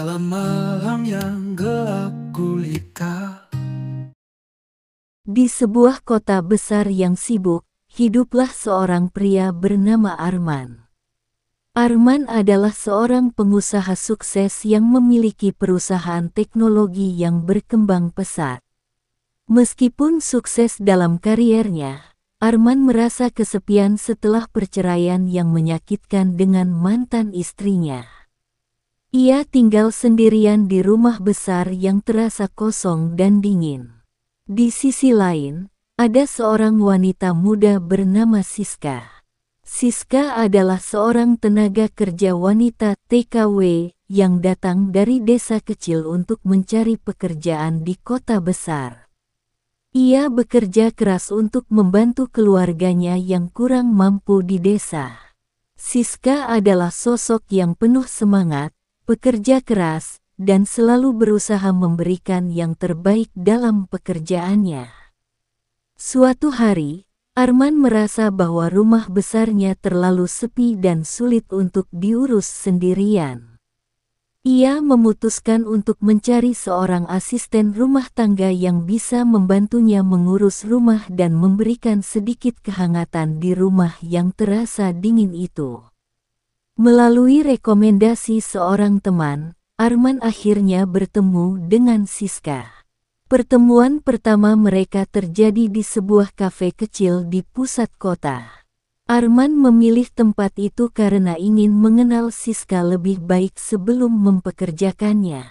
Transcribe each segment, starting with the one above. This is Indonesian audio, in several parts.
Dalam malam yang gelap gulita. Di sebuah kota besar yang sibuk, hiduplah seorang pria bernama Arman. Arman adalah seorang pengusaha sukses yang memiliki perusahaan teknologi yang berkembang pesat. Meskipun sukses dalam kariernya, Arman merasa kesepian setelah perceraian yang menyakitkan dengan mantan istrinya. Ia tinggal sendirian di rumah besar yang terasa kosong dan dingin. Di sisi lain, ada seorang wanita muda bernama Siska. Siska adalah seorang tenaga kerja wanita TKW yang datang dari desa kecil untuk mencari pekerjaan di kota besar. Ia bekerja keras untuk membantu keluarganya yang kurang mampu di desa. Siska adalah sosok yang penuh semangat, pekerja keras, dan selalu berusaha memberikan yang terbaik dalam pekerjaannya. Suatu hari, Arman merasa bahwa rumah besarnya terlalu sepi dan sulit untuk diurus sendirian. Ia memutuskan untuk mencari seorang asisten rumah tangga yang bisa membantunya mengurus rumah dan memberikan sedikit kehangatan di rumah yang terasa dingin itu. Melalui rekomendasi seorang teman, Arman akhirnya bertemu dengan Siska. Pertemuan pertama mereka terjadi di sebuah kafe kecil di pusat kota. Arman memilih tempat itu karena ingin mengenal Siska lebih baik sebelum mempekerjakannya.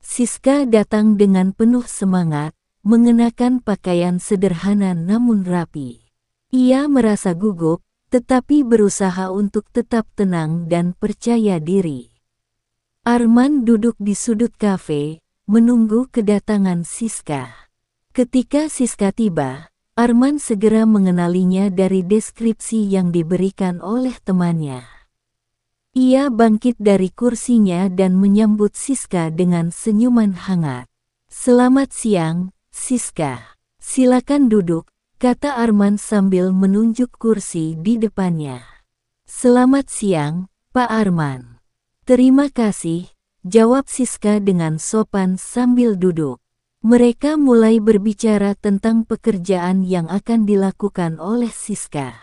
Siska datang dengan penuh semangat, mengenakan pakaian sederhana namun rapi. Ia merasa gugup, tetapi berusaha untuk tetap tenang dan percaya diri. Arman duduk di sudut kafe, menunggu kedatangan Siska. Ketika Siska tiba, Arman segera mengenalinya dari deskripsi yang diberikan oleh temannya. Ia bangkit dari kursinya dan menyambut Siska dengan senyuman hangat. "Selamat siang, Siska. Silakan duduk," kata Arman sambil menunjuk kursi di depannya. "Selamat siang, Pak Arman." "Terima kasih," jawab Siska dengan sopan sambil duduk. Mereka mulai berbicara tentang pekerjaan yang akan dilakukan oleh Siska.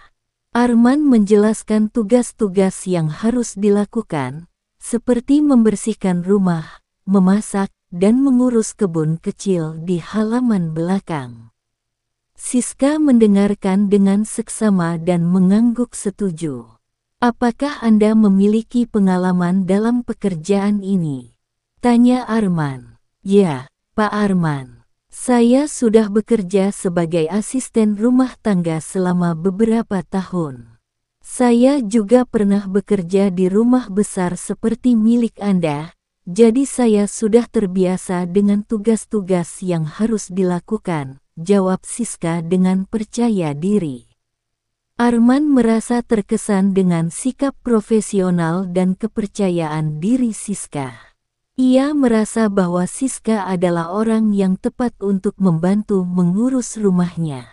Arman menjelaskan tugas-tugas yang harus dilakukan, seperti membersihkan rumah, memasak, dan mengurus kebun kecil di halaman belakang. Siska mendengarkan dengan seksama dan mengangguk setuju. "Apakah Anda memiliki pengalaman dalam pekerjaan ini?" tanya Arman. "Ya, Pak Arman. Saya sudah bekerja sebagai asisten rumah tangga selama beberapa tahun. Saya juga pernah bekerja di rumah besar seperti milik Anda, jadi saya sudah terbiasa dengan tugas-tugas yang harus dilakukan," jawab Siska dengan percaya diri. Arman merasa terkesan dengan sikap profesional dan kepercayaan diri Siska. Ia merasa bahwa Siska adalah orang yang tepat untuk membantu mengurus rumahnya.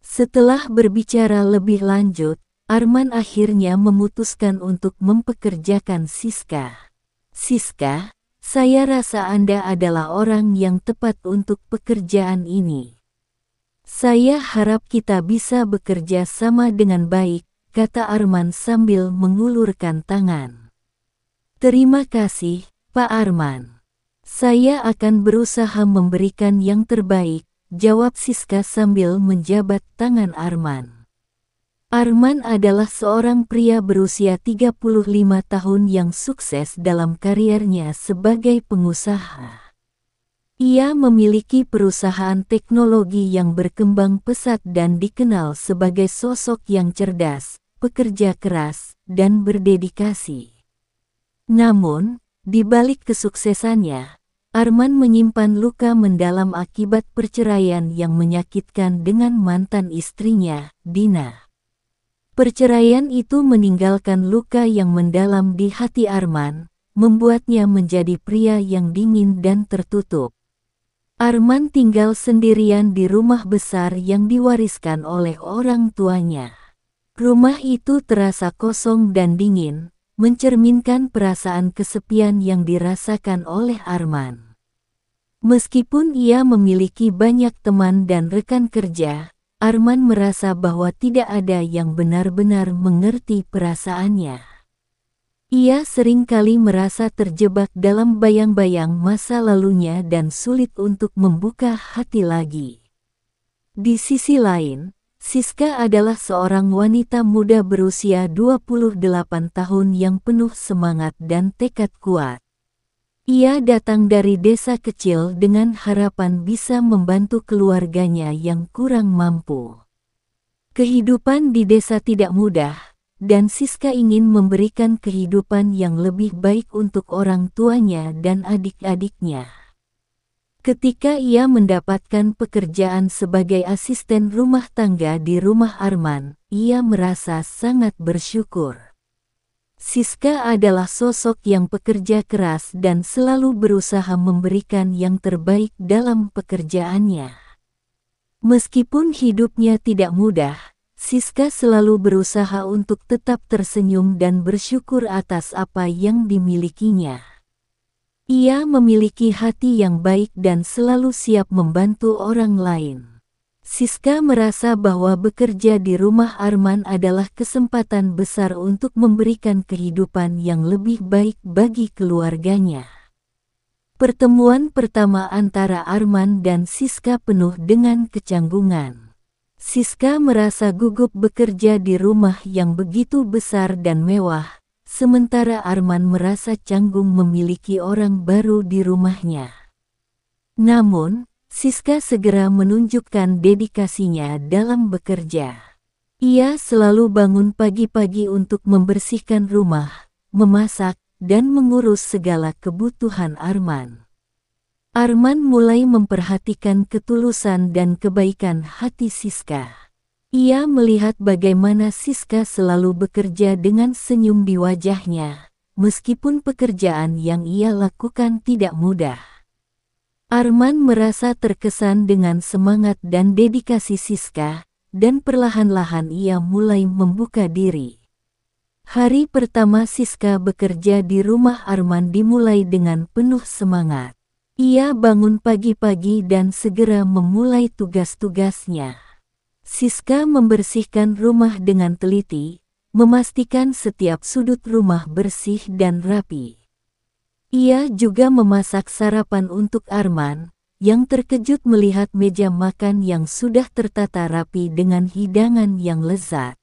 Setelah berbicara lebih lanjut, Arman akhirnya memutuskan untuk mempekerjakan Siska. "Siska, saya rasa Anda adalah orang yang tepat untuk pekerjaan ini. Saya harap kita bisa bekerja sama dengan baik," kata Arman sambil mengulurkan tangan. "Terima kasih, Pak Arman. Saya akan berusaha memberikan yang terbaik," jawab Siska sambil menjabat tangan Arman. Arman adalah seorang pria berusia 35 tahun yang sukses dalam kariernya sebagai pengusaha. Ia memiliki perusahaan teknologi yang berkembang pesat dan dikenal sebagai sosok yang cerdas, pekerja keras, dan berdedikasi. Namun, di balik kesuksesannya, Arman menyimpan luka mendalam akibat perceraian yang menyakitkan dengan mantan istrinya, Dina. Perceraian itu meninggalkan luka yang mendalam di hati Arman, membuatnya menjadi pria yang dingin dan tertutup. Arman tinggal sendirian di rumah besar yang diwariskan oleh orang tuanya. Rumah itu terasa kosong dan dingin, mencerminkan perasaan kesepian yang dirasakan oleh Arman. Meskipun ia memiliki banyak teman dan rekan kerja, Arman merasa bahwa tidak ada yang benar-benar mengerti perasaannya. Ia sering kali merasa terjebak dalam bayang-bayang masa lalunya dan sulit untuk membuka hati lagi. Di sisi lain, Siska adalah seorang wanita muda berusia 28 tahun yang penuh semangat dan tekad kuat. Ia datang dari desa kecil dengan harapan bisa membantu keluarganya yang kurang mampu. Kehidupan di desa tidak mudah, dan Siska ingin memberikan kehidupan yang lebih baik untuk orang tuanya dan adik-adiknya. Ketika ia mendapatkan pekerjaan sebagai asisten rumah tangga di rumah Arman, ia merasa sangat bersyukur. Siska adalah sosok yang pekerja keras dan selalu berusaha memberikan yang terbaik dalam pekerjaannya. Meskipun hidupnya tidak mudah, Siska selalu berusaha untuk tetap tersenyum dan bersyukur atas apa yang dimilikinya. Ia memiliki hati yang baik dan selalu siap membantu orang lain. Siska merasa bahwa bekerja di rumah Arman adalah kesempatan besar untuk memberikan kehidupan yang lebih baik bagi keluarganya. Pertemuan pertama antara Arman dan Siska penuh dengan kecanggungan. Siska merasa gugup bekerja di rumah yang begitu besar dan mewah, sementara Arman merasa canggung memiliki orang baru di rumahnya. Namun, Siska segera menunjukkan dedikasinya dalam bekerja. Ia selalu bangun pagi-pagi untuk membersihkan rumah, memasak, dan mengurus segala kebutuhan Arman. Arman mulai memperhatikan ketulusan dan kebaikan hati Siska. Ia melihat bagaimana Siska selalu bekerja dengan senyum di wajahnya, meskipun pekerjaan yang ia lakukan tidak mudah. Arman merasa terkesan dengan semangat dan dedikasi Siska, dan perlahan-lahan ia mulai membuka diri. Hari pertama Siska bekerja di rumah Arman dimulai dengan penuh semangat. Ia bangun pagi-pagi dan segera memulai tugas-tugasnya. Siska membersihkan rumah dengan teliti, memastikan setiap sudut rumah bersih dan rapi. Ia juga memasak sarapan untuk Arman, yang terkejut melihat meja makan yang sudah tertata rapi dengan hidangan yang lezat.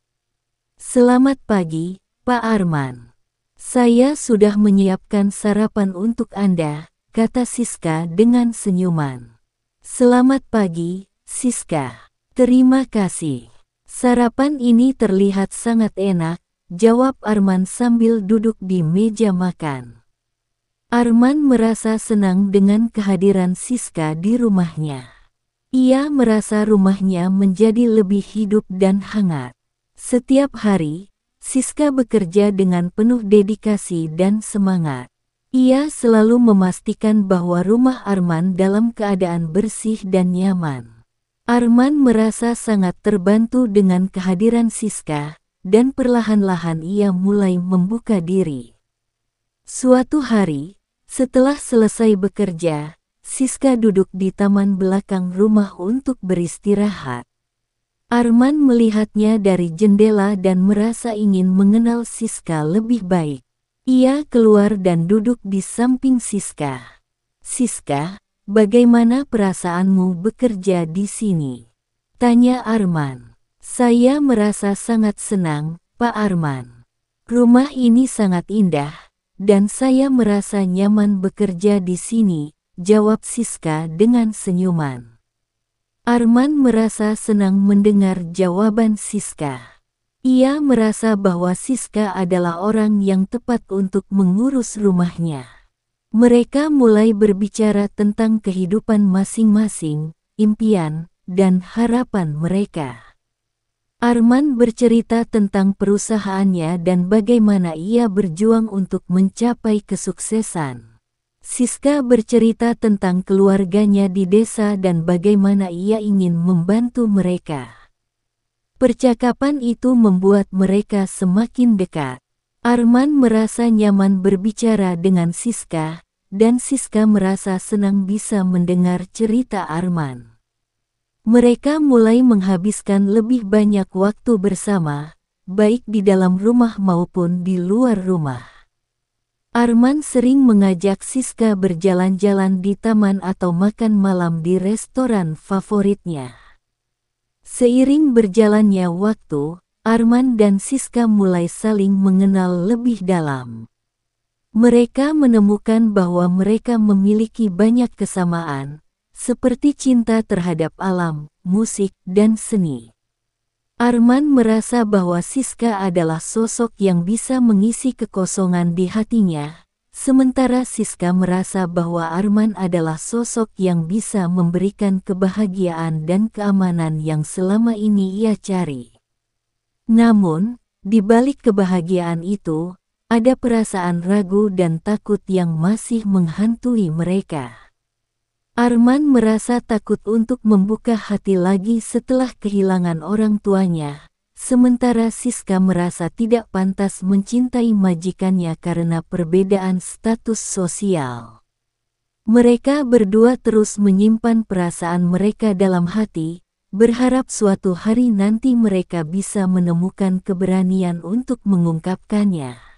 "Selamat pagi, Pak Arman. Saya sudah menyiapkan sarapan untuk Anda," kata Siska dengan senyuman. "Selamat pagi, Siska. Terima kasih. Sarapan ini terlihat sangat enak," jawab Arman sambil duduk di meja makan. Arman merasa senang dengan kehadiran Siska di rumahnya. Ia merasa rumahnya menjadi lebih hidup dan hangat. Setiap hari, Siska bekerja dengan penuh dedikasi dan semangat. Ia selalu memastikan bahwa rumah Arman dalam keadaan bersih dan nyaman. Arman merasa sangat terbantu dengan kehadiran Siska, dan perlahan-lahan ia mulai membuka diri. Suatu hari, setelah selesai bekerja, Siska duduk di taman belakang rumah untuk beristirahat. Arman melihatnya dari jendela dan merasa ingin mengenal Siska lebih baik. Ia keluar dan duduk di samping Siska. "Siska, bagaimana perasaanmu bekerja di sini?" tanya Arman. "Saya merasa sangat senang, Pak Arman. Rumah ini sangat indah, dan saya merasa nyaman bekerja di sini," jawab Siska dengan senyuman. Arman merasa senang mendengar jawaban Siska. Ia merasa bahwa Siska adalah orang yang tepat untuk mengurus rumahnya. Mereka mulai berbicara tentang kehidupan masing-masing, impian, dan harapan mereka. Arman bercerita tentang perusahaannya dan bagaimana ia berjuang untuk mencapai kesuksesan. Siska bercerita tentang keluarganya di desa dan bagaimana ia ingin membantu mereka. Percakapan itu membuat mereka semakin dekat. Arman merasa nyaman berbicara dengan Siska, dan Siska merasa senang bisa mendengar cerita Arman. Mereka mulai menghabiskan lebih banyak waktu bersama, baik di dalam rumah maupun di luar rumah. Arman sering mengajak Siska berjalan-jalan di taman atau makan malam di restoran favoritnya. Seiring berjalannya waktu, Arman dan Siska mulai saling mengenal lebih dalam. Mereka menemukan bahwa mereka memiliki banyak kesamaan, seperti cinta terhadap alam, musik, dan seni. Arman merasa bahwa Siska adalah sosok yang bisa mengisi kekosongan di hatinya, sementara Siska merasa bahwa Arman adalah sosok yang bisa memberikan kebahagiaan dan keamanan yang selama ini ia cari. Namun, di balik kebahagiaan itu, ada perasaan ragu dan takut yang masih menghantui mereka. Arman merasa takut untuk membuka hati lagi setelah kehilangan orang tuanya, sementara Siska merasa tidak pantas mencintai majikannya karena perbedaan status sosial. Mereka berdua terus menyimpan perasaan mereka dalam hati, berharap suatu hari nanti mereka bisa menemukan keberanian untuk mengungkapkannya.